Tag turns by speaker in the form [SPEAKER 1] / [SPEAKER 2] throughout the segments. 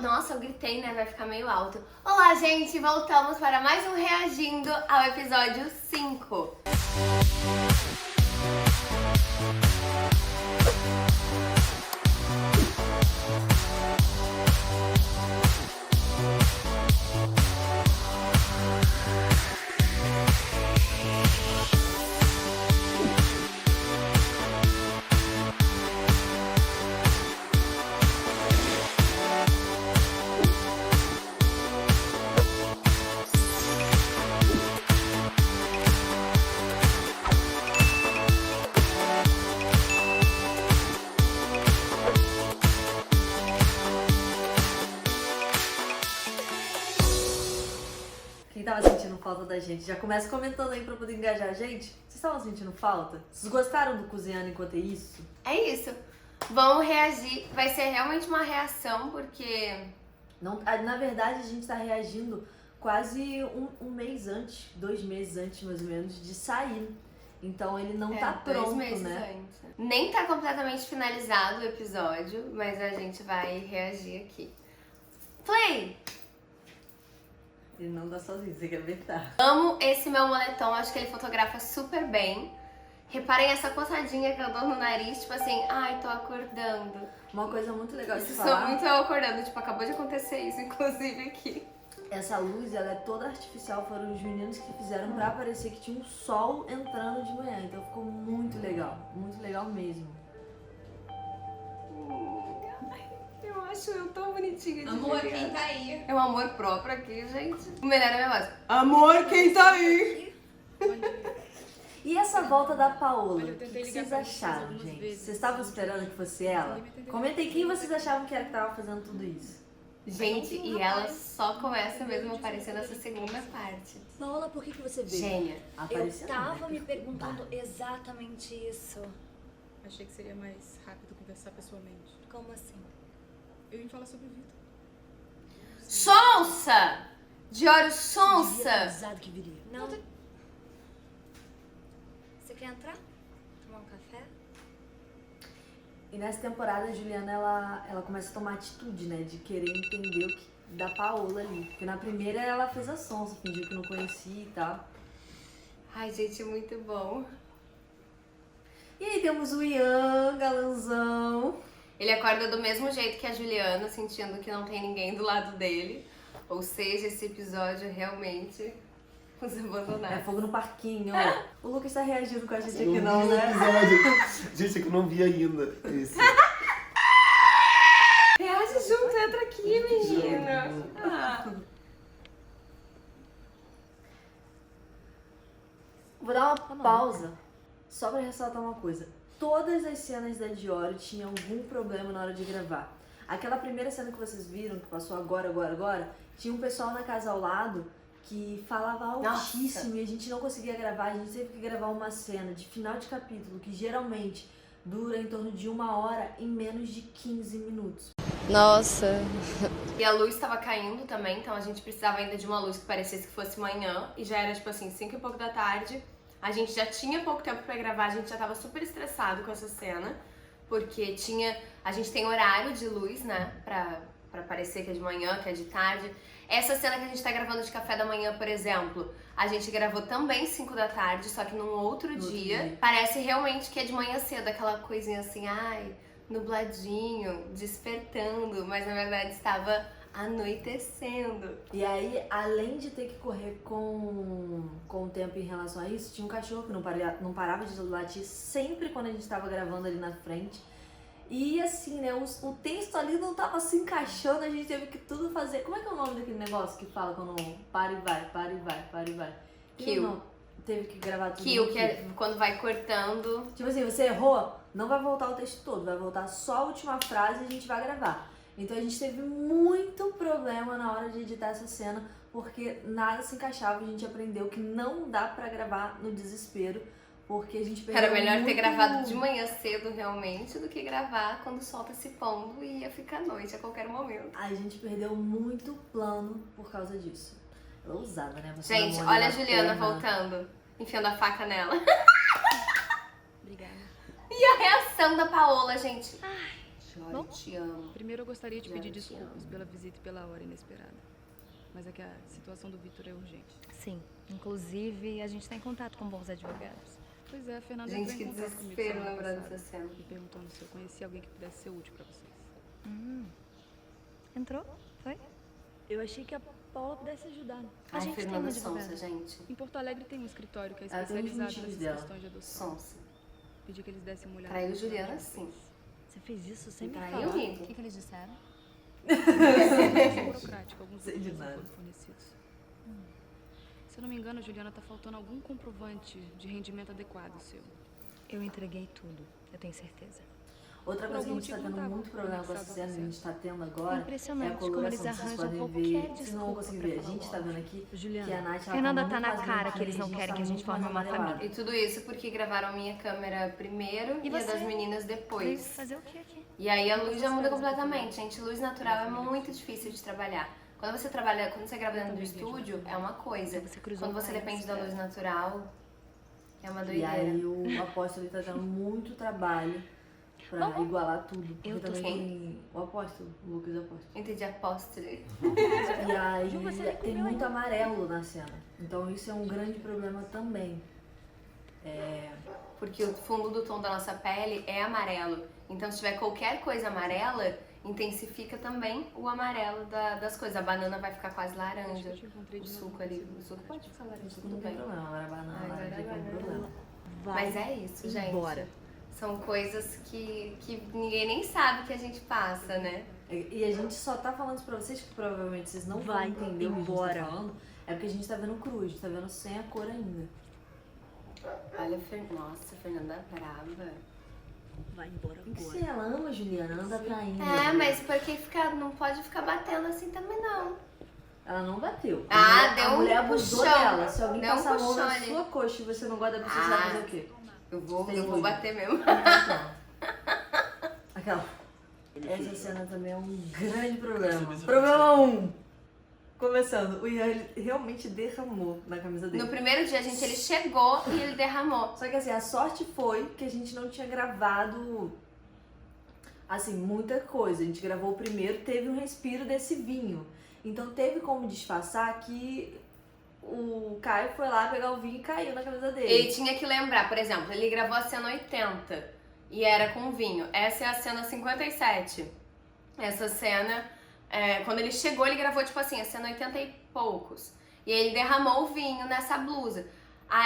[SPEAKER 1] Nossa, eu gritei, né? Vai ficar meio alto. Olá, gente! Voltamos para mais um Reagindo ao episódio 5.
[SPEAKER 2] Quem tava sentindo falta da gente, já começa comentando aí pra poder engajar a gente. Vocês estavam sentindo falta? Vocês gostaram do Cozinhando Enquanto é Isso?
[SPEAKER 1] É isso. Vamos reagir. Vai ser realmente uma reação, porque...
[SPEAKER 2] Não, na verdade, a gente tá reagindo quase um mês antes, 2 meses antes, mais ou menos, de sair. Então ele não tá
[SPEAKER 1] 2
[SPEAKER 2] pronto,
[SPEAKER 1] meses
[SPEAKER 2] né?
[SPEAKER 1] antes. Nem tá completamente finalizado o episódio, mas a gente vai reagir aqui. Play!
[SPEAKER 2] Ele não dá sozinho, você quer ver que tá.
[SPEAKER 1] Amo esse meu moletom, acho que ele fotografa super bem. Reparem essa coçadinha que eu dou no nariz, tipo assim, ai, tô acordando.
[SPEAKER 2] Uma coisa muito legal de
[SPEAKER 1] Isso
[SPEAKER 2] falar,
[SPEAKER 1] sou muito eu acordando, tipo, acabou de acontecer isso, inclusive aqui.
[SPEAKER 2] essa luz, ela é toda artificial, foram os meninos que fizeram pra parecer que tinha um sol entrando de manhã. Então ficou muito legal mesmo.
[SPEAKER 1] Eu acho eu tão bonitinha de
[SPEAKER 3] Amor,
[SPEAKER 1] verdade.
[SPEAKER 3] quem tá aí?
[SPEAKER 1] É um amor próprio aqui, gente. O melhor é a minha voz. Amor, quem tá aí?
[SPEAKER 2] E essa volta da Paola,
[SPEAKER 3] Olha, eu
[SPEAKER 2] o que
[SPEAKER 3] tentei
[SPEAKER 2] vocês
[SPEAKER 3] ligar pra vocês
[SPEAKER 2] acharam,
[SPEAKER 3] algumas
[SPEAKER 2] gente?
[SPEAKER 3] vezes.
[SPEAKER 2] Vocês estavam esperando que fosse ela? Comentem quem vocês achavam que era que tava fazendo tudo isso.
[SPEAKER 1] Gente, e ela só começa mesmo a aparecer nessa segunda parte.
[SPEAKER 4] Paola, por que você veio?
[SPEAKER 1] Gênia.
[SPEAKER 2] Apareceu,
[SPEAKER 4] Eu tava
[SPEAKER 2] né?
[SPEAKER 4] me perguntando exatamente isso.
[SPEAKER 3] Achei que seria mais rápido conversar pessoalmente.
[SPEAKER 4] Como assim?
[SPEAKER 3] Eu ia falar sobre o Vitor.
[SPEAKER 1] Sonsa! Diório
[SPEAKER 4] Devia ter
[SPEAKER 1] Sonsa!
[SPEAKER 4] avisado que viria. Não. Você quer entrar? Tomar um café?
[SPEAKER 2] E nessa temporada a Juliana, ela começa a tomar atitude, né? De querer entender o que da Paola ali. Porque na primeira ela fez a sonsa, fingiu que não conhecia e tal.
[SPEAKER 1] Ai, gente, muito bom.
[SPEAKER 2] E aí temos o Ian, galanzão.
[SPEAKER 1] Ele acorda do mesmo jeito que a Juliana, sentindo que não tem ninguém do lado dele. Ou seja, esse episódio realmente os
[SPEAKER 2] É
[SPEAKER 1] abandonaram.
[SPEAKER 2] fogo no parquinho. O Lucas tá reagindo com a gente
[SPEAKER 5] Eu
[SPEAKER 2] aqui
[SPEAKER 5] vi
[SPEAKER 2] não,
[SPEAKER 5] o
[SPEAKER 2] né?
[SPEAKER 5] episódio. Gente, é que eu não vi ainda esse.
[SPEAKER 1] Reage junto, entra aqui, menina. Ah.
[SPEAKER 2] Vou dar uma pausa só pra ressaltar uma coisa. Todas as cenas da Dior tinham algum problema na hora de gravar. Aquela primeira cena que vocês viram, que passou agora, tinha um pessoal na casa ao lado que falava altíssimo e a gente não conseguia gravar. A gente teve que gravar uma cena de final de capítulo que geralmente dura em torno de 1 hora em menos de 15 minutos.
[SPEAKER 4] Nossa.
[SPEAKER 1] E a luz estava caindo também, então a gente precisava ainda de uma luz que parecesse que fosse manhã. E já era tipo assim, 5 e pouco da tarde. A gente já tinha pouco tempo pra gravar, a gente já tava super estressado com essa cena. Porque a gente tem horário de luz, né, pra parecer que é de manhã, que é de tarde. Essa cena que a gente tá gravando de café da manhã, por exemplo, a gente gravou também 5 da tarde, só que num outro dia. Parece realmente que é de manhã cedo, aquela coisinha assim, ai, nubladinho, despertando, mas na verdade estava anoitecendo.
[SPEAKER 2] E aí, além de ter que correr com o tempo em relação a isso, tinha um cachorro que não parava de latir sempre quando a gente tava gravando ali na frente. E assim, né, o texto ali não tava se encaixando, a gente teve que tudo fazer. Como é que é o nome daquele negócio que fala quando para e vai, para e vai, para e vai?
[SPEAKER 1] Kill.
[SPEAKER 2] Teve que gravar tudo.
[SPEAKER 1] Kill, que é quando vai cortando.
[SPEAKER 2] Tipo assim, você errou, não vai voltar o texto todo, vai voltar só a última frase e a gente vai gravar. Então a gente teve muito problema na hora de editar essa cena, porque nada se encaixava, a gente aprendeu que não dá pra gravar no desespero, porque a gente perdeu
[SPEAKER 1] Era melhor ter
[SPEAKER 2] muito...
[SPEAKER 1] gravado de manhã cedo realmente do que gravar quando o sol tá se pondo e ia ficar noite a qualquer momento.
[SPEAKER 2] A gente perdeu muito plano por causa disso. Ela é ousada, né? Você
[SPEAKER 1] Gente,
[SPEAKER 2] não
[SPEAKER 1] olha a
[SPEAKER 2] na
[SPEAKER 1] Juliana
[SPEAKER 2] perna.
[SPEAKER 1] voltando, enfiando a faca nela.
[SPEAKER 4] Obrigada.
[SPEAKER 1] E a reação da Paola, gente. Diori,
[SPEAKER 4] Bom?
[SPEAKER 1] te amo.
[SPEAKER 3] Primeiro eu gostaria de
[SPEAKER 1] Já
[SPEAKER 3] pedir
[SPEAKER 1] te
[SPEAKER 3] desculpas
[SPEAKER 1] amo.
[SPEAKER 3] pela visita e pela hora inesperada. Mas é que a situação do Vitor é urgente.
[SPEAKER 4] Sim. Inclusive, a gente tá em contato com bons advogados.
[SPEAKER 3] Pois é, a Fernanda
[SPEAKER 1] Gente,
[SPEAKER 3] entrou
[SPEAKER 1] que
[SPEAKER 3] em contato comigo
[SPEAKER 1] desespero
[SPEAKER 3] semana
[SPEAKER 1] lembrando
[SPEAKER 3] passada,
[SPEAKER 1] dessa cena.
[SPEAKER 3] me perguntando se eu conhecia alguém que pudesse ser útil pra vocês.
[SPEAKER 4] Entrou? Foi? Eu achei que a Paula pudesse ajudar. A
[SPEAKER 1] Ai,
[SPEAKER 4] gente tem uma
[SPEAKER 1] Fernanda
[SPEAKER 4] advogada.
[SPEAKER 1] Sonsa, gente.
[SPEAKER 3] Em Porto Alegre tem um escritório que é
[SPEAKER 2] Ela tem uns
[SPEAKER 3] especializado
[SPEAKER 2] motivos
[SPEAKER 3] nessas
[SPEAKER 2] dela.
[SPEAKER 3] questões de adoção.
[SPEAKER 1] Sonsa.
[SPEAKER 3] Pedi que eles dessem uma olhada.
[SPEAKER 1] Traiu
[SPEAKER 3] no
[SPEAKER 1] Juliana,
[SPEAKER 3] escritório de
[SPEAKER 1] sim.
[SPEAKER 3] vocês.
[SPEAKER 4] Você fez isso sem me
[SPEAKER 1] Traiu,
[SPEAKER 4] falar.
[SPEAKER 1] amigo.
[SPEAKER 4] O que eles disseram?
[SPEAKER 3] É burocrático, alguns
[SPEAKER 2] Sei de
[SPEAKER 3] documentos não
[SPEAKER 2] nada.
[SPEAKER 3] foram fornecidos. Se eu não me engano, Juliana, tá faltando algum comprovante de rendimento adequado seu.
[SPEAKER 4] Eu entreguei tudo, eu tenho certeza.
[SPEAKER 2] Outra
[SPEAKER 3] Por
[SPEAKER 2] coisa que a
[SPEAKER 3] algum
[SPEAKER 2] gente tá
[SPEAKER 3] motivo
[SPEAKER 2] tendo
[SPEAKER 3] não
[SPEAKER 2] muito
[SPEAKER 3] tava
[SPEAKER 2] problema com essa
[SPEAKER 3] anexado
[SPEAKER 2] cena,
[SPEAKER 3] ao
[SPEAKER 2] a gente tá tendo agora, é a
[SPEAKER 4] Impressionante como
[SPEAKER 2] coloração.
[SPEAKER 4] eles
[SPEAKER 2] Vocês
[SPEAKER 4] arranjam
[SPEAKER 2] podem
[SPEAKER 4] qualquer
[SPEAKER 2] ver, vocês não vão
[SPEAKER 4] desculpa
[SPEAKER 2] conseguir
[SPEAKER 4] pra
[SPEAKER 2] ver, a
[SPEAKER 4] falar
[SPEAKER 2] gente tá
[SPEAKER 4] logo.
[SPEAKER 2] vendo aqui que a
[SPEAKER 4] Juliana,
[SPEAKER 2] Nath, ela
[SPEAKER 4] Fernanda
[SPEAKER 2] tá
[SPEAKER 4] tá na
[SPEAKER 2] muito
[SPEAKER 4] cara
[SPEAKER 2] fazendo
[SPEAKER 4] que eles não
[SPEAKER 2] cara,
[SPEAKER 4] querem que a gente
[SPEAKER 2] tá
[SPEAKER 4] forme
[SPEAKER 2] muito
[SPEAKER 4] uma
[SPEAKER 2] amarelada.
[SPEAKER 4] família.
[SPEAKER 1] E tudo isso porque gravaram a minha câmera primeiro
[SPEAKER 4] E
[SPEAKER 1] e a das
[SPEAKER 4] você?
[SPEAKER 1] meninas
[SPEAKER 4] Veio
[SPEAKER 1] depois.
[SPEAKER 4] fazer o que aqui?
[SPEAKER 1] E aí a luz já muda completamente, gente. Luz natural é muito difícil de trabalhar. Quando você trabalha, quando você grava dentro do estúdio, é uma coisa.
[SPEAKER 4] Você cruzou
[SPEAKER 1] Quando você
[SPEAKER 4] com eles.
[SPEAKER 1] depende da luz natural, é uma
[SPEAKER 2] E
[SPEAKER 1] doideira.
[SPEAKER 2] aí o apóstolo ele tá tendo muito trabalho pra igualar tudo. Porque
[SPEAKER 4] eu tô
[SPEAKER 2] também
[SPEAKER 1] sem.
[SPEAKER 2] tem o apóstolo, o Lucas Apóstolo.
[SPEAKER 1] Entendi, apóstolo.
[SPEAKER 2] E aí
[SPEAKER 4] Ju, você nem
[SPEAKER 2] tem
[SPEAKER 4] comeu
[SPEAKER 2] muito
[SPEAKER 4] ainda.
[SPEAKER 2] amarelo na cena. Então isso é um grande problema também.
[SPEAKER 1] Porque o fundo do tom da nossa pele é amarelo. Então se tiver qualquer coisa amarela, intensifica também o amarelo das coisas. A banana vai ficar quase
[SPEAKER 3] Acho que
[SPEAKER 1] laranja.
[SPEAKER 3] eu te encontrei
[SPEAKER 1] O
[SPEAKER 3] de novo
[SPEAKER 1] suco
[SPEAKER 3] na
[SPEAKER 1] ali.
[SPEAKER 3] cozinha.
[SPEAKER 1] O suco pode ficar laranja,
[SPEAKER 2] Não
[SPEAKER 1] tudo
[SPEAKER 2] tem
[SPEAKER 1] bem.
[SPEAKER 2] problema, agora a banana,
[SPEAKER 1] Ai,
[SPEAKER 2] laranja
[SPEAKER 1] agora
[SPEAKER 2] tem
[SPEAKER 1] vai.
[SPEAKER 2] problema.
[SPEAKER 1] Mas é isso, gente.
[SPEAKER 4] embora.
[SPEAKER 1] São coisas que ninguém nem sabe que a gente passa, né?
[SPEAKER 2] E a gente só tá falando isso pra vocês, que provavelmente vocês não
[SPEAKER 4] Vai
[SPEAKER 2] vão entender o que a gente
[SPEAKER 4] embora.
[SPEAKER 2] tá falando. É porque a gente tá vendo cru, a gente tá vendo sem a cor ainda.
[SPEAKER 1] Olha, nossa, a Fernanda é brava.
[SPEAKER 4] Vai embora
[SPEAKER 2] Tem que ser, ela ama a Juliana, anda traindo.
[SPEAKER 1] É, mas porque não pode ficar batendo assim também, não.
[SPEAKER 2] Ela não bateu.
[SPEAKER 1] Ah, deu
[SPEAKER 2] A
[SPEAKER 1] um
[SPEAKER 2] mulher abusou
[SPEAKER 1] puxão.
[SPEAKER 2] dela. Se alguém
[SPEAKER 1] Deu um
[SPEAKER 2] passar a mão
[SPEAKER 1] puxão
[SPEAKER 2] na
[SPEAKER 1] ali.
[SPEAKER 2] sua coxa e você não gosta da pessoa, você vai fazer o quê?
[SPEAKER 1] Eu vou
[SPEAKER 2] Tem
[SPEAKER 1] bater mesmo.
[SPEAKER 2] Aquela. Essa cena também é um grande problema. Problema 1. Começando, o Ian ele realmente derramou na camisa dele.
[SPEAKER 1] No primeiro dia, gente, ele chegou e ele derramou.
[SPEAKER 2] Só que assim, a sorte foi que a gente não tinha gravado, assim, muita coisa. A gente gravou o primeiro, teve um respiro desse vinho. Então teve como disfarçar que o Caio foi lá pegar o vinho e caiu na camisa dele.
[SPEAKER 1] Ele tinha que lembrar, por exemplo, ele gravou a cena 80 e era com vinho. Essa é a cena 57. Essa cena, quando ele chegou, ele gravou, tipo assim, a cena 80 e poucos. E aí ele derramou o vinho nessa blusa.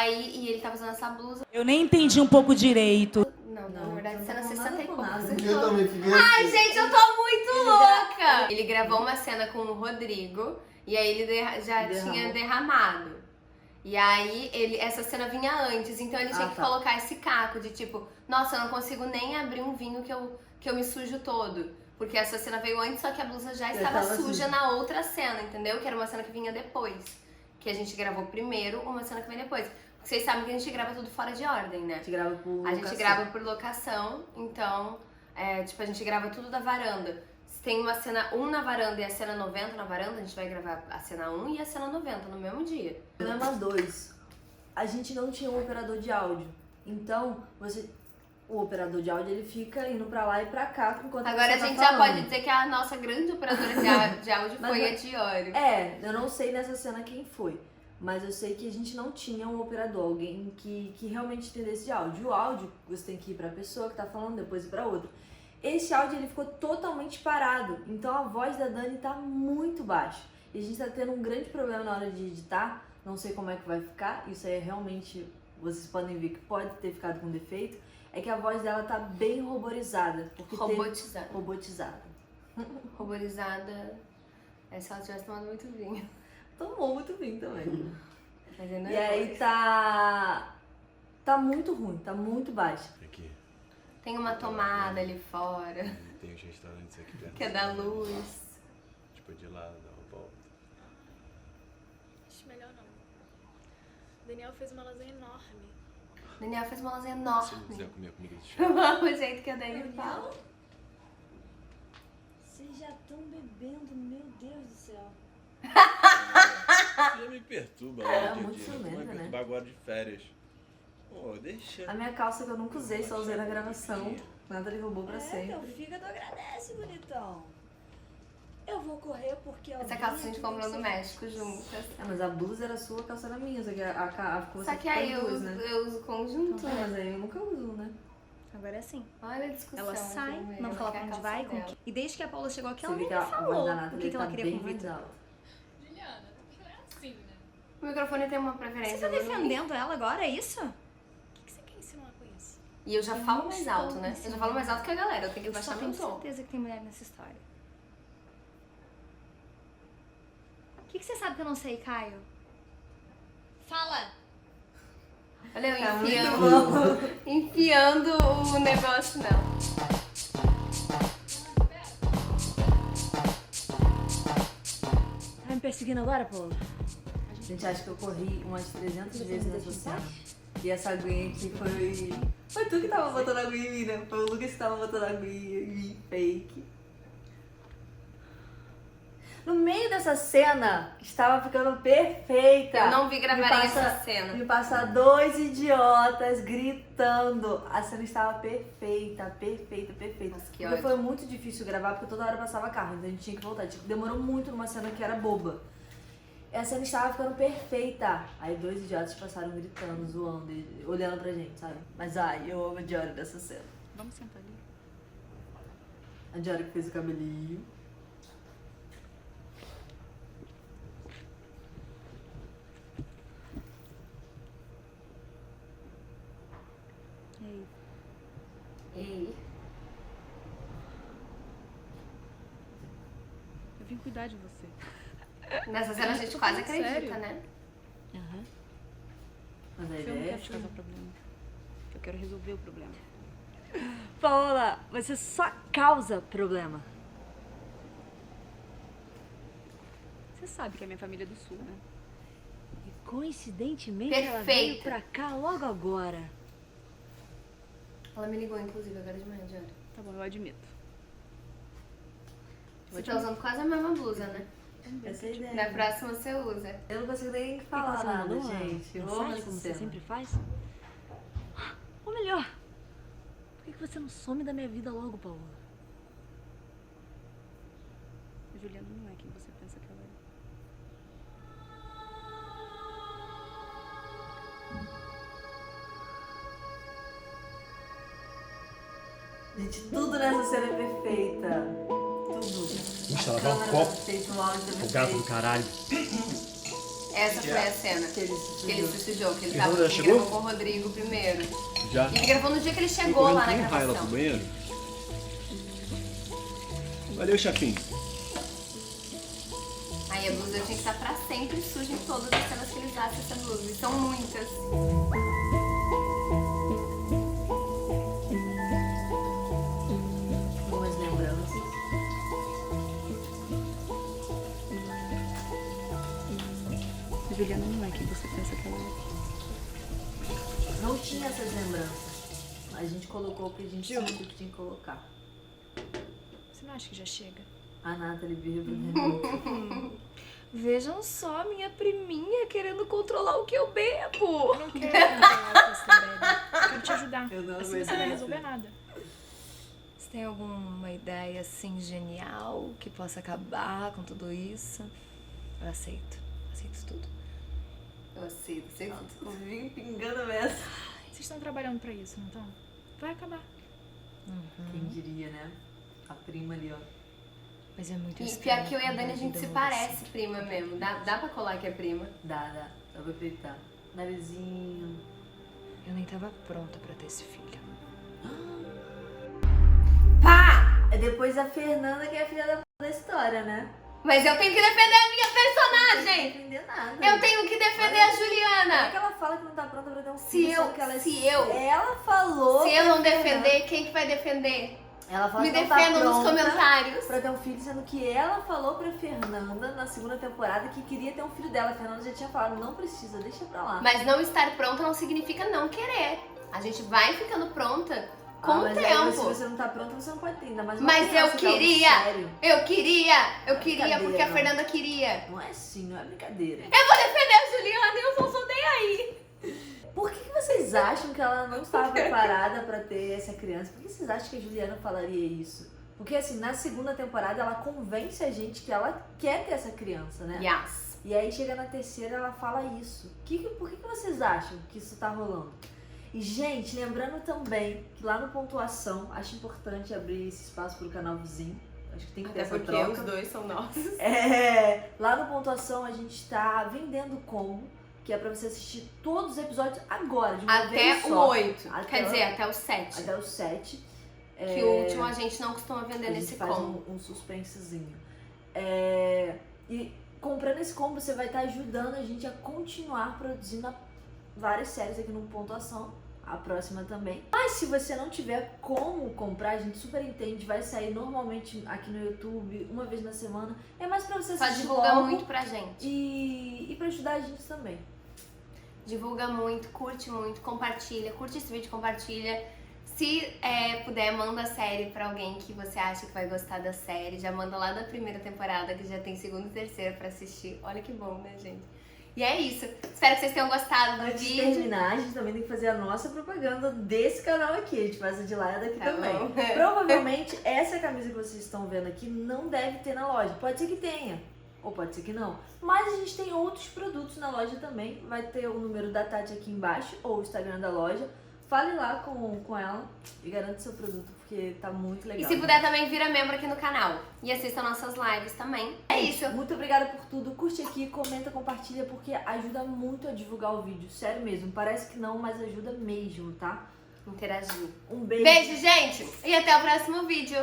[SPEAKER 1] E ele tava usando essa blusa.
[SPEAKER 6] Eu nem entendi um pouco direito.
[SPEAKER 1] Não, na
[SPEAKER 2] Não,
[SPEAKER 1] verdade,
[SPEAKER 2] não
[SPEAKER 1] cena
[SPEAKER 2] tá falando
[SPEAKER 1] 60 e
[SPEAKER 2] nada com
[SPEAKER 1] poucos.
[SPEAKER 2] nada.
[SPEAKER 5] Eu também fiquei
[SPEAKER 1] Ai,
[SPEAKER 5] assim.
[SPEAKER 1] gente, eu tô muito louca! Ele gravou uma cena com o Rodrigo e aí ele já
[SPEAKER 2] Derramou.
[SPEAKER 1] tinha derramado. E aí essa cena vinha antes, então ele tinha que
[SPEAKER 2] tá.
[SPEAKER 1] colocar esse caco de tipo, nossa, eu não consigo nem abrir um vinho que eu me sujo todo. Porque essa cena veio antes, só que a blusa já estava
[SPEAKER 2] tava
[SPEAKER 1] suja
[SPEAKER 2] suja.
[SPEAKER 1] na outra cena, entendeu? Que era uma cena que vinha depois. Que a gente gravou primeiro, uma cena que vem depois. Porque vocês sabem que a gente grava tudo fora de ordem, né?
[SPEAKER 2] A gente grava por
[SPEAKER 1] A gente
[SPEAKER 2] locação.
[SPEAKER 1] grava por locação, então, tipo, a gente grava tudo da varanda. Se tem uma cena 1 na varanda e a cena 90 na varanda, a gente vai gravar a cena 1 e a cena 90 no mesmo dia.
[SPEAKER 2] Problema 2. A gente não tinha um operador de áudio. Então, o operador de áudio ele fica indo pra lá e pra cá enquanto
[SPEAKER 1] Agora a
[SPEAKER 2] você tá
[SPEAKER 1] gente já
[SPEAKER 2] falando.
[SPEAKER 1] pode dizer que a nossa grande operadora de áudio
[SPEAKER 2] Mas
[SPEAKER 1] foi
[SPEAKER 2] não-
[SPEAKER 1] a Diori.
[SPEAKER 2] Eu não sei nessa cena quem foi. Mas eu sei que a gente não tinha um operador, alguém que realmente entendesse de áudio. O áudio, você tem que ir pra pessoa que tá falando, depois ir pra outra. Esse áudio, ele ficou totalmente parado. Então a voz da Dani tá muito baixa. E a gente tá tendo um grande problema na hora de editar. Não sei como é que vai ficar. Isso aí é realmente, vocês podem ver que pode ter ficado com defeito. É que a voz dela tá bem ruborizada. Porque
[SPEAKER 1] Robotizada.
[SPEAKER 2] Robotizada.
[SPEAKER 1] Ruborizada. Se ela tivesse tomado muito vinho.
[SPEAKER 2] Tomou muito bem também.
[SPEAKER 1] Mas ainda
[SPEAKER 2] E aí tá muito ruim, tá muito baixo.
[SPEAKER 5] Aqui.
[SPEAKER 1] Tem uma tomada ali fora,
[SPEAKER 5] Tem os restaurantes aqui perto.
[SPEAKER 1] que é da luz.
[SPEAKER 5] Tipo, de lá, dá uma volta.
[SPEAKER 3] Acho melhor não. Daniel fez uma lasanha enorme.
[SPEAKER 1] Daniel fez uma lasanha
[SPEAKER 5] Se não quiser
[SPEAKER 1] enorme.
[SPEAKER 5] comer comida de chá.
[SPEAKER 1] Eu amo o jeito que a Dani fala.
[SPEAKER 4] Vocês já estão bebendo, meu Deus do céu.
[SPEAKER 5] Já me perturba
[SPEAKER 2] É,
[SPEAKER 5] lá,
[SPEAKER 2] muito
[SPEAKER 5] Didi.
[SPEAKER 2] ciumenta,
[SPEAKER 5] Vai me
[SPEAKER 2] né?
[SPEAKER 5] perturbar agora de férias. Pô, deixa.
[SPEAKER 2] A minha calça que eu nunca usei, só usei na gravação. Nathalie roubou pra
[SPEAKER 4] É,
[SPEAKER 2] sempre.
[SPEAKER 4] teu fígado agradece, bonitão. Eu vou correr porque...
[SPEAKER 1] Essa calça a gente comprou no México juntas.
[SPEAKER 2] Mas a blusa era sua, a calça era minha. Só que a ficou
[SPEAKER 1] Só que aí eu
[SPEAKER 2] duas,
[SPEAKER 1] uso,
[SPEAKER 2] né?
[SPEAKER 1] eu uso conjunto,
[SPEAKER 2] É,
[SPEAKER 1] né?
[SPEAKER 2] mas aí eu nunca uso, né?
[SPEAKER 4] Agora é assim.
[SPEAKER 1] Olha a discussão.
[SPEAKER 4] Ela sai,
[SPEAKER 1] também,
[SPEAKER 4] não fala
[SPEAKER 1] que é
[SPEAKER 4] pra
[SPEAKER 1] a
[SPEAKER 4] onde
[SPEAKER 1] calça
[SPEAKER 4] vai.
[SPEAKER 1] dela.
[SPEAKER 4] E desde que a Paula chegou aqui,
[SPEAKER 2] Você
[SPEAKER 4] ela
[SPEAKER 2] vê
[SPEAKER 4] nem
[SPEAKER 2] que
[SPEAKER 4] me
[SPEAKER 2] a voz
[SPEAKER 4] falou
[SPEAKER 2] da
[SPEAKER 4] o
[SPEAKER 2] Nathalie
[SPEAKER 4] que ela
[SPEAKER 2] tá
[SPEAKER 4] queria
[SPEAKER 2] bem
[SPEAKER 4] conversar.
[SPEAKER 2] mais alta.
[SPEAKER 7] Juliana, porque ela é assim, né?
[SPEAKER 1] O microfone tem uma
[SPEAKER 4] Você
[SPEAKER 1] preferência.
[SPEAKER 4] tá defendendo ela agora, é isso?
[SPEAKER 7] O que você quer ensinar com isso?
[SPEAKER 1] E eu já
[SPEAKER 4] Eu
[SPEAKER 1] falo
[SPEAKER 4] não
[SPEAKER 1] mais
[SPEAKER 4] estou
[SPEAKER 1] alto, né? Eu já
[SPEAKER 4] ensinando.
[SPEAKER 1] falo mais alto que a galera, eu tenho que
[SPEAKER 4] Eu só
[SPEAKER 1] baixar
[SPEAKER 4] tenho
[SPEAKER 1] meu tom.
[SPEAKER 4] certeza que tem mulher nessa história. O que você sabe que eu não sei, Caio? Fala!
[SPEAKER 1] Olha eu
[SPEAKER 2] Tá muito
[SPEAKER 1] enfiando, enfiando o negócio nela.
[SPEAKER 4] Tá me perseguindo agora, Paula?
[SPEAKER 2] Gente, acho que eu corri umas 300 vezes nessa cena. E essa aguinha aqui foi... Foi tu que tava botando aguinha em mim, né? Foi o Lucas que tava botando aguinha em mim, fake. No meio dessa cena, estava ficando perfeita.
[SPEAKER 1] Eu não vi gravar
[SPEAKER 2] Me
[SPEAKER 1] essa cena.
[SPEAKER 2] Me passa dois idiotas gritando. A cena estava perfeita, perfeita, perfeita.
[SPEAKER 1] Nossa, que
[SPEAKER 2] Porque
[SPEAKER 1] ódio.
[SPEAKER 2] foi muito difícil gravar, porque toda hora passava carro, então a gente tinha que voltar. Tipo, demorou muito numa cena que era boba. E a cena estava ficando perfeita. Aí dois idiotas passaram gritando, zoando, e olhando pra gente, sabe? Mas ai, eu amo a Diora dessa cena.
[SPEAKER 3] Vamos sentar ali.
[SPEAKER 2] A Diora que fez o cabelinho.
[SPEAKER 3] E aí?
[SPEAKER 1] Ei,
[SPEAKER 3] Eu vim cuidar de você.
[SPEAKER 1] nessa cena a gente quase acredita, né?
[SPEAKER 2] Mas a
[SPEAKER 3] Eu não
[SPEAKER 2] ideia é
[SPEAKER 3] quero te causar problema. Eu quero resolver o problema.
[SPEAKER 4] Paola, você só causa problema.
[SPEAKER 3] Você sabe que é minha família é do sul, né?
[SPEAKER 4] E coincidentemente ela
[SPEAKER 1] Perfeita.
[SPEAKER 4] veio pra cá logo agora.
[SPEAKER 1] Ela me ligou, inclusive, agora de manhã, Diana.
[SPEAKER 3] Tá bom, eu admito.
[SPEAKER 1] Você tá usando quase a mesma blusa, né?
[SPEAKER 2] essa é a ideia.
[SPEAKER 1] Na próxima você usa.
[SPEAKER 2] Eu não consigo nem
[SPEAKER 4] Por que
[SPEAKER 2] falar
[SPEAKER 4] você não
[SPEAKER 2] nada,
[SPEAKER 4] mandou uma
[SPEAKER 2] gente. Eu amo
[SPEAKER 4] mensagem
[SPEAKER 2] essa
[SPEAKER 4] como você
[SPEAKER 2] cena.
[SPEAKER 4] sempre faz? Ou melhor, por que você não some da minha vida logo, Paola?
[SPEAKER 3] A Juliana não é quem você pensa que ela é.
[SPEAKER 2] Gente, tudo nessa cena é perfeita. Tudo.
[SPEAKER 8] Puxa,
[SPEAKER 2] A
[SPEAKER 8] lavar um
[SPEAKER 2] câmera
[SPEAKER 8] copo.
[SPEAKER 2] perfeita, o áudio é
[SPEAKER 8] O gato do
[SPEAKER 2] perfeito.
[SPEAKER 8] caralho.
[SPEAKER 1] Essa foi a cena
[SPEAKER 2] Que ele se
[SPEAKER 1] que ele
[SPEAKER 2] sujou.
[SPEAKER 1] se sujou, que ele
[SPEAKER 5] E
[SPEAKER 1] tava
[SPEAKER 5] quando ela
[SPEAKER 1] ele
[SPEAKER 5] chegou?
[SPEAKER 1] gravou com o Rodrigo primeiro.
[SPEAKER 5] Já.
[SPEAKER 1] E ele gravou no dia que ele
[SPEAKER 5] Fui
[SPEAKER 1] chegou lá na
[SPEAKER 5] correndo com raiva pro
[SPEAKER 1] gravação.
[SPEAKER 5] banheiro. Valeu, chapinho.
[SPEAKER 1] Aí a blusa tinha que estar pra sempre suja em todas as cenas que ele usasse essa blusa. E são muitas.
[SPEAKER 2] Algumas lembranças.
[SPEAKER 3] A Juliana não é quem você pensa que ela é.
[SPEAKER 2] Não tinha essas lembranças. A gente colocou o que a gente sentiu que tinha que colocar.
[SPEAKER 7] Você não acha que já chega?
[SPEAKER 2] A Nathalie veio pro
[SPEAKER 4] Vejam só, minha priminha querendo controlar o que eu bebo.
[SPEAKER 7] Eu não quero controlar o que você bebe. Eu quero te ajudar.
[SPEAKER 2] Eu não
[SPEAKER 7] Assim
[SPEAKER 2] aguento
[SPEAKER 7] você não vai
[SPEAKER 2] isso.
[SPEAKER 7] resolver nada.
[SPEAKER 4] Você tem alguma ideia assim genial que possa acabar com tudo isso? Eu aceito. Aceito tudo.
[SPEAKER 1] Eu aceito, aceito.
[SPEAKER 2] Vim pingando mesmo.
[SPEAKER 7] Vocês estão trabalhando pra isso, não estão? Vai acabar.
[SPEAKER 2] Quem diria, né? A prima ali, ó.
[SPEAKER 4] Mas é muito
[SPEAKER 1] E
[SPEAKER 4] estranho.
[SPEAKER 1] pior que eu e a
[SPEAKER 4] quando
[SPEAKER 1] Dani, a gente
[SPEAKER 4] vida
[SPEAKER 1] se
[SPEAKER 4] muda
[SPEAKER 1] parece prima mesmo. Dá pra colar que é prima.
[SPEAKER 2] Dá pra acreditar. Narizinho.
[SPEAKER 4] assim. Eu nem tava pronta pra ter esse filho.
[SPEAKER 1] Pá!
[SPEAKER 2] É depois a Fernanda que é a filha da história, né?
[SPEAKER 1] Mas eu tenho que defender a minha
[SPEAKER 2] Não
[SPEAKER 1] personagem!
[SPEAKER 2] entender nada.
[SPEAKER 1] Eu tenho que defender a
[SPEAKER 2] Como é
[SPEAKER 1] Juliana!
[SPEAKER 2] que ela fala que não tá pronta pra ter um
[SPEAKER 1] Se
[SPEAKER 2] filho?
[SPEAKER 1] eu-
[SPEAKER 2] sendo que ela
[SPEAKER 1] se eu-
[SPEAKER 2] Ela falou.
[SPEAKER 1] Se eu não
[SPEAKER 2] pra Fernanda-
[SPEAKER 1] defender, quem que vai defender?
[SPEAKER 2] Ela falou
[SPEAKER 1] Me
[SPEAKER 2] que não tá
[SPEAKER 1] defendam nos
[SPEAKER 2] pronta
[SPEAKER 1] comentários.
[SPEAKER 2] pra ter um filho, sendo que ela falou pra Fernanda na segunda temporada que queria ter um filho dela. A Fernanda já tinha falado, não precisa, deixa pra lá.
[SPEAKER 1] Mas não estar pronta não significa não querer. A gente vai ficando pronta com o
[SPEAKER 2] mas aí, mas se
[SPEAKER 1] tempo.
[SPEAKER 2] você não tá pronta, você não pode ter ainda mais uma
[SPEAKER 1] Mas
[SPEAKER 2] criança,
[SPEAKER 1] eu
[SPEAKER 2] que é algo
[SPEAKER 1] queria.
[SPEAKER 2] sério.
[SPEAKER 1] Eu queria
[SPEAKER 2] Brincadeira,
[SPEAKER 1] porque a
[SPEAKER 2] não.
[SPEAKER 1] Fernanda queria.
[SPEAKER 2] Não é assim, não é brincadeira.
[SPEAKER 1] Eu vou defender a Juliana e eu só sou nem aí.
[SPEAKER 2] Por que vocês acham que ela não estava preparada pra ter essa criança? Por que vocês acham que a Juliana falaria isso? Porque assim, na segunda temporada ela convence a gente que ela quer ter essa criança, né?
[SPEAKER 1] Yes.
[SPEAKER 2] E aí chega na terceira ela fala isso. Por que vocês acham que isso tá rolando? E gente, lembrando também que lá no Pontuação, acho importante abrir esse espaço pro canal vizinho. Acho que tem que ter
[SPEAKER 1] Até
[SPEAKER 2] essa
[SPEAKER 1] porque
[SPEAKER 2] troca.
[SPEAKER 1] os dois são nossos.
[SPEAKER 2] Lá no Pontuação a gente tá vendendo combo, que é pra você assistir todos os episódios agora, de uma
[SPEAKER 1] Até
[SPEAKER 2] vez
[SPEAKER 1] o
[SPEAKER 2] só.
[SPEAKER 1] 8.
[SPEAKER 2] Até
[SPEAKER 1] Quer
[SPEAKER 2] o-
[SPEAKER 1] dizer, até o 7.
[SPEAKER 2] Até o 7.
[SPEAKER 1] Que o último a gente não costuma vender
[SPEAKER 2] A
[SPEAKER 1] nesse
[SPEAKER 2] gente faz
[SPEAKER 1] combo.
[SPEAKER 2] um suspensezinho. E comprando esse combo, você vai estar ajudando a gente a continuar produzindo várias séries aqui no Pontuação. A próxima também. Mas se você não tiver como comprar, a gente super entende. Vai sair normalmente aqui no YouTube, uma vez na semana. É mais pra você
[SPEAKER 1] Só
[SPEAKER 2] assistir
[SPEAKER 1] divulga
[SPEAKER 2] logo
[SPEAKER 1] muito pra gente.
[SPEAKER 2] e pra ajudar a gente também.
[SPEAKER 1] Divulga muito, curte muito, compartilha. Curte esse vídeo, compartilha. Se puder, manda a série pra alguém que você acha que vai gostar da série. Já manda lá da primeira temporada, que já tem segunda e terceira pra assistir. Olha que bom, né, gente? E é isso. Espero que vocês tenham gostado do
[SPEAKER 2] Antes de
[SPEAKER 1] vídeo.
[SPEAKER 2] terminar, a gente também tem que fazer a nossa propaganda desse canal aqui. A gente faz a de lá e a daqui
[SPEAKER 1] Tá
[SPEAKER 2] também.
[SPEAKER 1] bom.
[SPEAKER 2] Provavelmente essa camisa que vocês estão vendo aqui não deve ter na loja. Pode ser que tenha, ou pode ser que não. Mas a gente tem outros produtos na loja também. Vai ter o número da Tati aqui embaixo, ou o Instagram da loja. Fale lá com ela e garante seu produto, porque tá muito legal.
[SPEAKER 1] E se puder também, vira membro aqui no canal. E assista nossas lives também. É isso.
[SPEAKER 2] Muito obrigada por tudo. Curte aqui, comenta, compartilha, porque ajuda muito a divulgar o vídeo. Sério mesmo. Parece que não, mas ajuda mesmo, tá?
[SPEAKER 1] Interagir.
[SPEAKER 2] Um beijo.
[SPEAKER 1] Beijo, gente. E até o próximo vídeo.